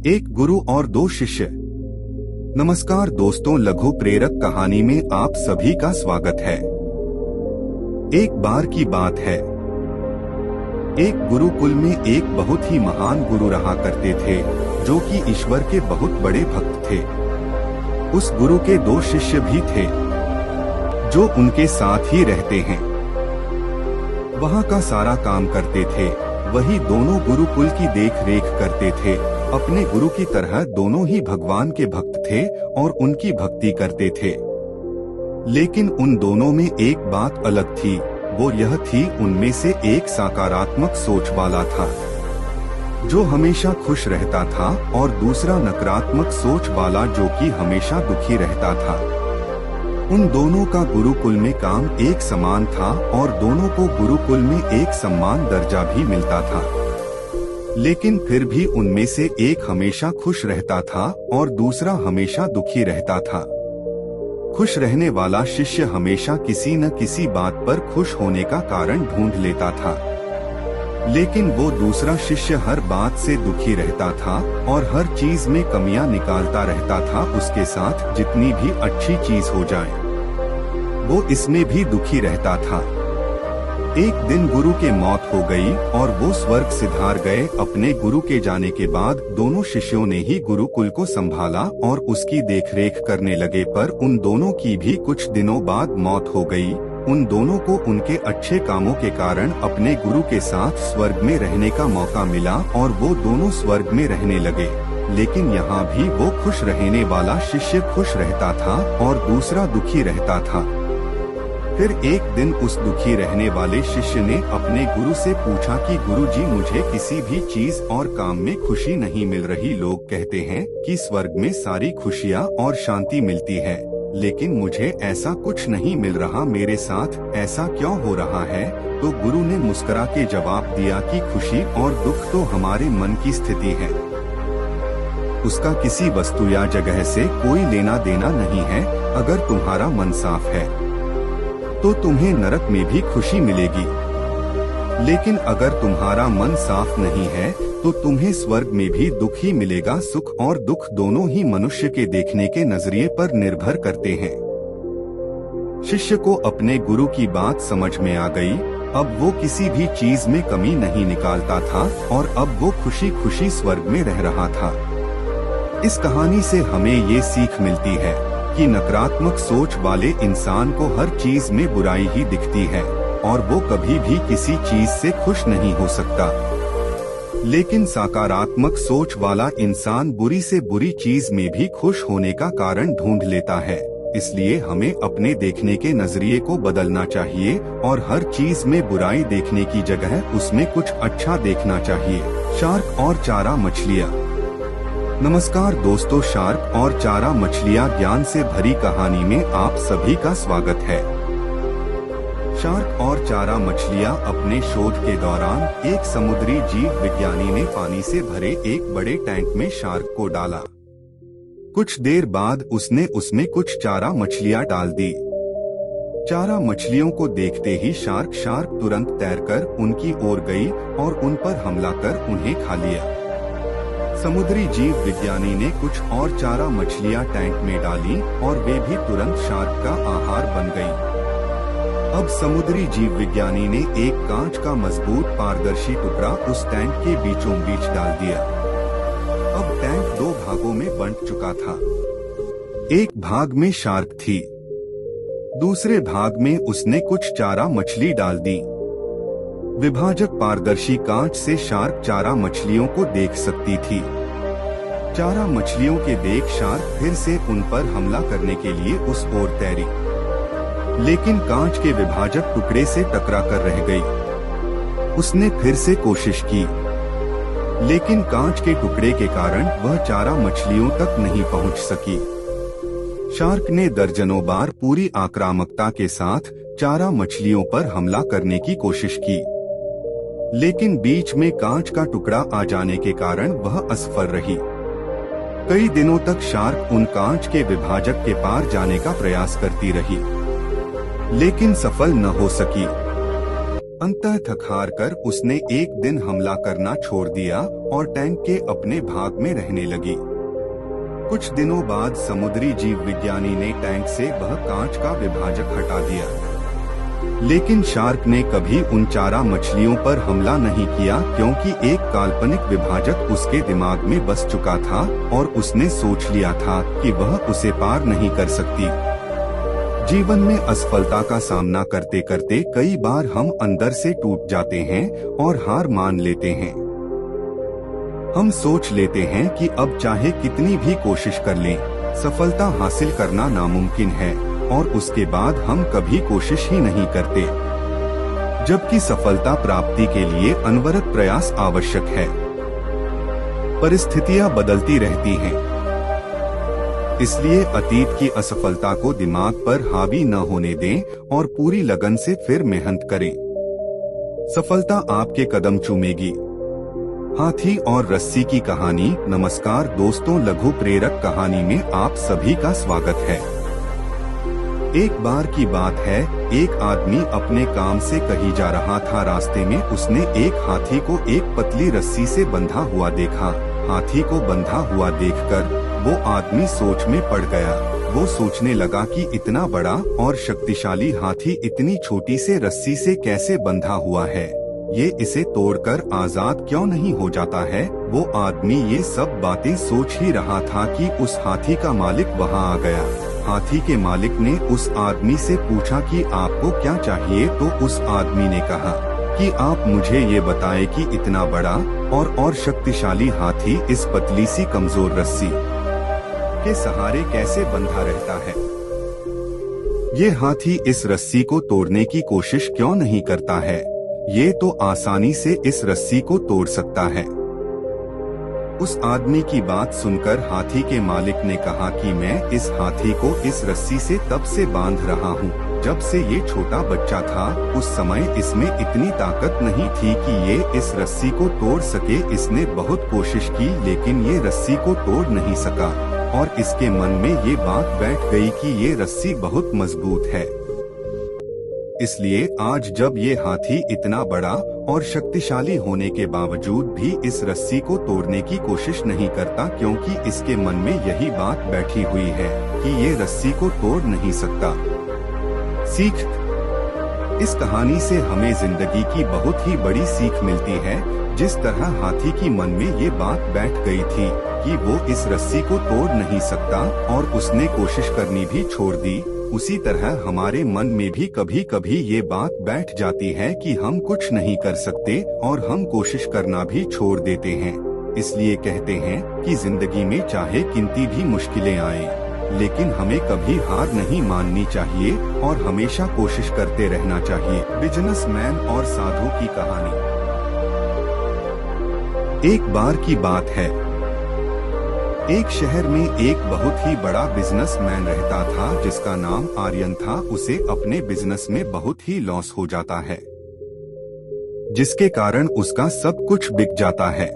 एक गुरु और दो शिष्य। नमस्कार दोस्तों, लघु प्रेरक कहानी में आप सभी का स्वागत है। एक बार की बात है, एक गुरुकुल में एक बहुत ही महान गुरु रहा करते थे, जो कि ईश्वर के बहुत बड़े भक्त थे। उस गुरु के दो शिष्य भी थे, जो उनके साथ ही रहते हैं, वहाँ का सारा काम करते थे। वही दोनों गुरुकुल की देख रेख करते थे। अपने गुरु की तरह दोनों ही भगवान के भक्त थे और उनकी भक्ति करते थे। लेकिन उन दोनों में एक बात अलग थी। वो यह थी, उनमें से एक सकारात्मक सोच वाला था, जो हमेशा खुश रहता था, और दूसरा नकारात्मक सोच वाला, जो कि हमेशा दुखी रहता था। उन दोनों का गुरुकुल में काम एक समान था और दोनों को गुरुकुल में एक सम्मान दर्जा भी मिलता था। लेकिन फिर भी उनमें से एक हमेशा खुश रहता था और दूसरा हमेशा दुखी रहता था। खुश रहने वाला शिष्य हमेशा किसी न किसी बात पर खुश होने का कारण ढूंढ लेता था, लेकिन वो दूसरा शिष्य हर बात से दुखी रहता था और हर चीज में कमियां निकालता रहता था। उसके साथ जितनी भी अच्छी चीज हो जाए, वो इसमें भी दुखी रहता था। एक दिन गुरु के मौत हो गई और वो स्वर्ग सिधार गए। अपने गुरु के जाने के बाद दोनों शिष्यों ने ही गुरुकुल को संभाला और उसकी देखरेख करने लगे, पर उन दोनों की भी कुछ दिनों बाद मौत हो गई। उन दोनों को उनके अच्छे कामों के कारण अपने गुरु के साथ स्वर्ग में रहने का मौका मिला और वो दोनों स्वर्ग में रहने लगे। लेकिन यहाँ भी वो खुश रहने वाला शिष्य खुश रहता था और दूसरा दुखी रहता था। फिर एक दिन उस दुखी रहने वाले शिष्य ने अपने गुरु से पूछा कि गुरुजी, मुझे किसी भी चीज और काम में खुशी नहीं मिल रही। लोग कहते हैं कि स्वर्ग में सारी खुशियाँ और शांति मिलती है, लेकिन मुझे ऐसा कुछ नहीं मिल रहा। मेरे साथ ऐसा क्यों हो रहा है? तो गुरु ने मुस्कुरा के जवाब दिया कि खुशी और दुख तो हमारे मन की स्थिति है। उसका किसी वस्तु या जगह से कोई लेना देना नहीं है। अगर तुम्हारा मन साफ है तो तुम्हें नरक में भी खुशी मिलेगी, लेकिन अगर तुम्हारा मन साफ नहीं है तो तुम्हें स्वर्ग में भी दुख ही मिलेगा। सुख और दुख दोनों ही मनुष्य के देखने के नजरिए पर निर्भर करते हैं। शिष्य को अपने गुरु की बात समझ में आ गई। अब वो किसी भी चीज में कमी नहीं निकालता था और अब वो खुशी खुशी स्वर्ग में रह रहा था। इस कहानी से हमें ये सीख मिलती है कि नकारात्मक सोच वाले इंसान को हर चीज में बुराई ही दिखती है और वो कभी भी किसी चीज से खुश नहीं हो सकता। लेकिन सकारात्मक सोच वाला इंसान बुरी से बुरी चीज में भी खुश होने का कारण ढूंढ लेता है। इसलिए हमें अपने देखने के नजरिए को बदलना चाहिए और हर चीज में बुराई देखने की जगह उसमें कुछ अच्छा देखना चाहिए। शार्क और चारा मछलियाँ। नमस्कार दोस्तों, शार्क और चारा मछलियाँ ज्ञान से भरी कहानी में आप सभी का स्वागत है। शार्क और चारा मछलियाँ अपने शोध के दौरान एक समुद्री जीव विज्ञानी ने पानी से भरे एक बड़े टैंक में शार्क को डाला। कुछ देर बाद उसने उसमें कुछ चारा मछलियाँ डाल दी। चारा मछलियों को देखते ही शार्क तुरंत तैरकर उनकी ओर गई और उन पर हमला कर उन्हें खा लिया। समुद्री जीव विज्ञानी ने कुछ और चारा मछलियाँ टैंक में डाली और वे भी तुरंत शार्क का आहार बन गयी। अब समुद्री जीव विज्ञानी ने एक कांच का मजबूत पारदर्शी टुकड़ा उस टैंक के बीचों बीच डाल दिया। अब टैंक दो भागों में बंट चुका था। एक भाग में शार्क थी, दूसरे भाग में उसने कुछ चारा मछली डाल दी। विभाजक पारदर्शी कांच से शार्क चारा मछलियों को देख सकती थी। चारा मछलियों के देख शार्क फिर से उन पर हमला करने के लिए उस ओर तैरी, लेकिन कांच के विभाजक टुकड़े से टकरा कर रह गई। उसने फिर से कोशिश की, लेकिन कांच के टुकड़े के कारण वह चारा मछलियों तक नहीं पहुंच सकी। शार्क ने दर्जनों बार पूरी आक्रामकता के साथ चारा मछलियों पर हमला करने की कोशिश की, लेकिन बीच में कांच का टुकड़ा आ जाने के कारण वह असफल रही। कई दिनों तक शार्क उन कांच के विभाजक के पार जाने का प्रयास करती रही, लेकिन सफल न हो सकी। अंततः थक हार कर उसने एक दिन हमला करना छोड़ दिया और टैंक के अपने भाग में रहने लगी। कुछ दिनों बाद समुद्री जीव विज्ञानी ने टैंक से वह कांच का विभाजक हटा दिया, लेकिन शार्क ने कभी उन चारा मछलियों पर हमला नहीं किया, क्योंकि एक काल्पनिक विभाजक उसके दिमाग में बस चुका था और उसने सोच लिया था कि वह उसे पार नहीं कर सकती। जीवन में असफलता का सामना करते करते कई बार हम अंदर से टूट जाते हैं और हार मान लेते हैं। हम सोच लेते हैं कि अब चाहे कितनी भी कोशिश कर लें, सफलता हासिल करना नामुमकिन है, और उसके बाद हम कभी कोशिश ही नहीं करते, जबकि सफलता प्राप्ति के लिए अनवरत प्रयास आवश्यक है। परिस्थितियां बदलती रहती हैं, इसलिए अतीत की असफलता को दिमाग पर हावी न होने दें और पूरी लगन से फिर मेहनत करें। सफलता आपके कदम चूमेगी। हाथी और रस्सी की कहानी। नमस्कार दोस्तों, लघु प्रेरक कहानी में आप सभी का स्वागत है। एक बार की बात है, एक आदमी अपने काम से कहीं जा रहा था। रास्ते में उसने एक हाथी को एक पतली रस्सी से बंधा हुआ देखा। हाथी को बंधा हुआ देखकर वो आदमी सोच में पड़ गया। वो सोचने लगा कि इतना बड़ा और शक्तिशाली हाथी इतनी छोटी से रस्सी से कैसे बंधा हुआ है, ये इसे तोड़कर आजाद क्यों नहीं हो जाता है। वो आदमी ये सब बातें सोच ही रहा था कि उस हाथी का मालिक वहाँ आ गया। हाथी के मालिक ने उस आदमी से पूछा कि आपको क्या चाहिए, तो उस आदमी ने कहा कि आप मुझे ये बताएं कि इतना बड़ा और शक्तिशाली हाथी इस पतली सी कमजोर रस्सी के सहारे कैसे बंधा रहता है। ये हाथी इस रस्सी को तोड़ने की कोशिश क्यों नहीं करता है, ये तो आसानी से इस रस्सी को तोड़ सकता है। उस आदमी की बात सुनकर हाथी के मालिक ने कहा कि मैं इस हाथी को इस रस्सी से तब से बांध रहा हूँ जब से ये छोटा बच्चा था। उस समय इसमें इतनी ताकत नहीं थी कि ये इस रस्सी को तोड़ सके। इसने बहुत कोशिश की, लेकिन ये रस्सी को तोड़ नहीं सका, और इसके मन में ये बात बैठ गई कि ये रस्सी बहुत मजबूत है। इसलिए आज जब ये हाथी इतना बड़ा और शक्तिशाली होने के बावजूद भी इस रस्सी को तोड़ने की कोशिश नहीं करता, क्योंकि इसके मन में यही बात बैठी हुई है कि ये रस्सी को तोड़ नहीं सकता। सीख। इस कहानी से हमें जिंदगी की बहुत ही बड़ी सीख मिलती है। जिस तरह हाथी की मन में ये बात बैठ गई थी कि वो इस रस्सी को तोड़ नहीं सकता और उसने कोशिश करनी भी छोड़ दी, उसी तरह हमारे मन में भी कभी कभी ये बात बैठ जाती है कि हम कुछ नहीं कर सकते और हम कोशिश करना भी छोड़ देते हैं। इसलिए कहते हैं कि जिंदगी में चाहे कितनी भी मुश्किलें आए, लेकिन हमें कभी हार नहीं माननी चाहिए और हमेशा कोशिश करते रहना चाहिए। बिजनेसमैन और साधु की कहानी। एक बार की बात है, एक शहर में एक बहुत ही बड़ा बिजनेसमैन रहता था जिसका नाम आर्यन था। उसे अपने बिजनेस में बहुत ही लॉस हो जाता है, जिसके कारण उसका सब कुछ बिक जाता है।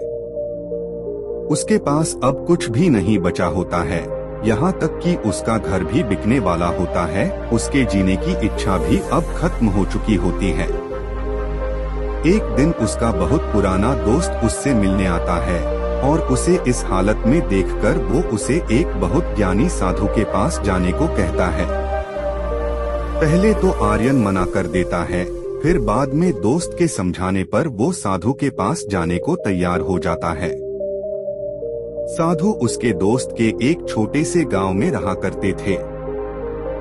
उसके पास अब कुछ भी नहीं बचा होता है, यहाँ तक कि उसका घर भी बिकने वाला होता है। उसके जीने की इच्छा भी अब खत्म हो चुकी होती है। एक दिन उसका बहुत पुराना दोस्त उससे मिलने आता है और उसे इस हालत में देखकर वो उसे एक बहुत ज्ञानी साधु के पास जाने को कहता है। पहले तो आर्यन मना कर देता है, फिर बाद में दोस्त के समझाने पर वो साधु के पास जाने को तैयार हो जाता है। साधु उसके दोस्त के एक छोटे से गांव में रहा करते थे।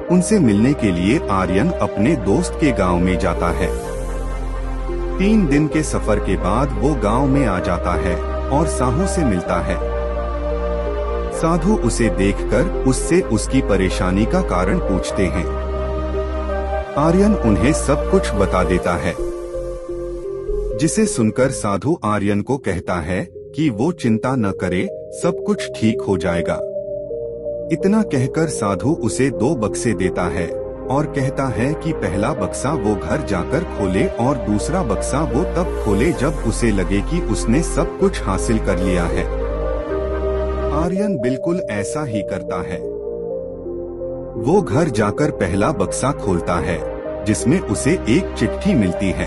उनसे मिलने के लिए आर्यन अपने दोस्त के गांव में जाता है। 3 दिन के सफर के बाद वो गांव में आ जाता है और साधु से मिलता है। साधु उसे देखकर उससे उसकी परेशानी का कारण पूछते हैं। आर्यन उन्हें सब कुछ बता देता है, जिसे सुनकर साधु आर्यन को कहता है कि वो चिंता न करे, सब कुछ ठीक हो जाएगा। इतना कहकर साधु उसे 2 बक्से देता है और कहता है कि पहला बक्सा वो घर जाकर खोले और दूसरा बक्सा वो तब खोले जब उसे लगे कि उसने सब कुछ हासिल कर लिया है। आर्यन बिल्कुल ऐसा ही करता है। वो घर जाकर पहला बक्सा खोलता है, जिसमें उसे एक चिट्ठी मिलती है।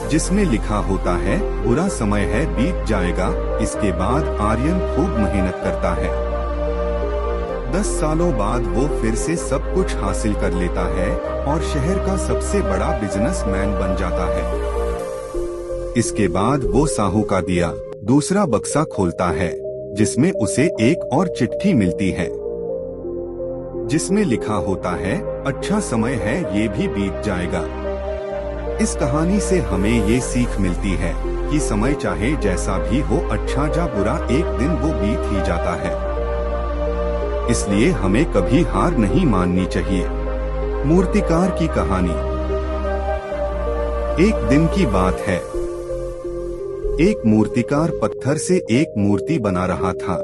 जिसमें लिखा होता है बुरा समय है बीत जाएगा। इसके बाद आर्यन खूब मेहनत करता है। 10 सालों बाद वो फिर से सब कुछ हासिल कर लेता है और शहर का सबसे बड़ा बिजनेसमैन बन जाता है। इसके बाद वो साहू का दिया दूसरा बक्सा खोलता है, जिसमें उसे एक और चिट्ठी मिलती है, जिसमें लिखा होता है अच्छा समय है ये भी बीत जाएगा। इस कहानी से हमें ये सीख मिलती है कि समय चाहे जैसा भी हो, अच्छा या बुरा, एक दिन वो बीत ही जाता है। इसलिए हमें कभी हार नहीं माननी चाहिए। मूर्तिकार की कहानी। एक दिन की बात है। एक मूर्तिकार पत्थर से एक मूर्ति बना रहा था।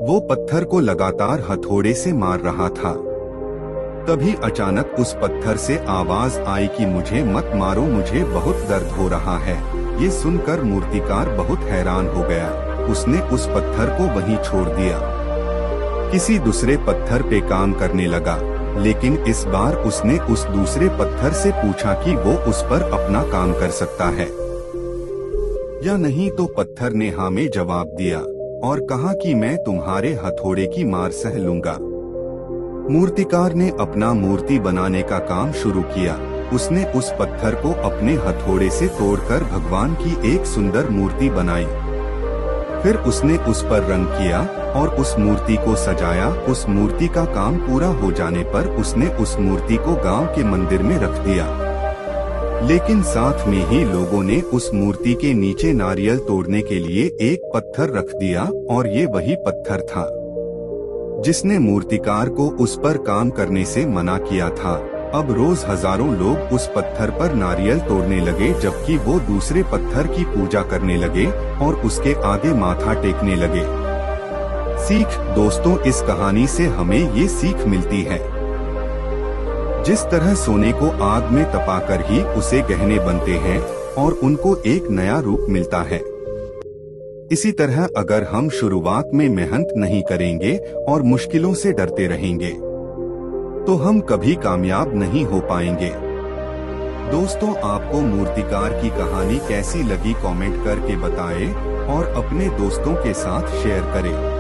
वो पत्थर को लगातार हथौड़े से मार रहा था। तभी अचानक उस पत्थर से आवाज आई कि मुझे मत मारो, मुझे बहुत दर्द हो रहा है। ये सुनकर मूर्तिकार बहुत हैरान हो गया। उसने उस पत्थर को वहीं छोड़ दिया, किसी दूसरे पत्थर पे काम करने लगा। लेकिन इस बार उसने उस दूसरे पत्थर से पूछा कि वो उस पर अपना काम कर सकता है या नहीं, तो पत्थर ने हाँ में जवाब दिया और कहा कि मैं तुम्हारे हथौड़े की मार सह लूंगा। मूर्तिकार ने अपना मूर्ति बनाने का काम शुरू किया। उसने उस पत्थर को अपने हथौड़े से तोड़कर भगवान की एक सुंदर मूर्ति बनाई। फिर उसने उस पर रंग किया और उस मूर्ति को सजाया। उस मूर्ति का काम पूरा हो जाने पर उसने उस मूर्ति को गांव के मंदिर में रख दिया। लेकिन साथ में ही लोगों ने उस मूर्ति के नीचे नारियल तोड़ने के लिए एक पत्थर रख दिया और ये वही पत्थर था जिसने मूर्तिकार को उस पर काम करने से मना किया था। अब रोज हजारों लोग उस पत्थर पर नारियल तोड़ने लगे, जबकि वो दूसरे पत्थर की पूजा करने लगे और उसके आगे माथा टेकने लगे। सीख। दोस्तों, इस कहानी से हमें ये सीख मिलती है, जिस तरह सोने को आग में तपाकर ही उसे गहने बनते हैं और उनको एक नया रूप मिलता है, इसी तरह अगर हम शुरुआत में मेहनत नहीं करेंगे और मुश्किलों से डरते रहेंगे तो हम कभी कामयाब नहीं हो पाएंगे। दोस्तों, आपको मूर्तिकार की कहानी कैसी लगी कमेंट करके बताएं और अपने दोस्तों के साथ शेयर करें।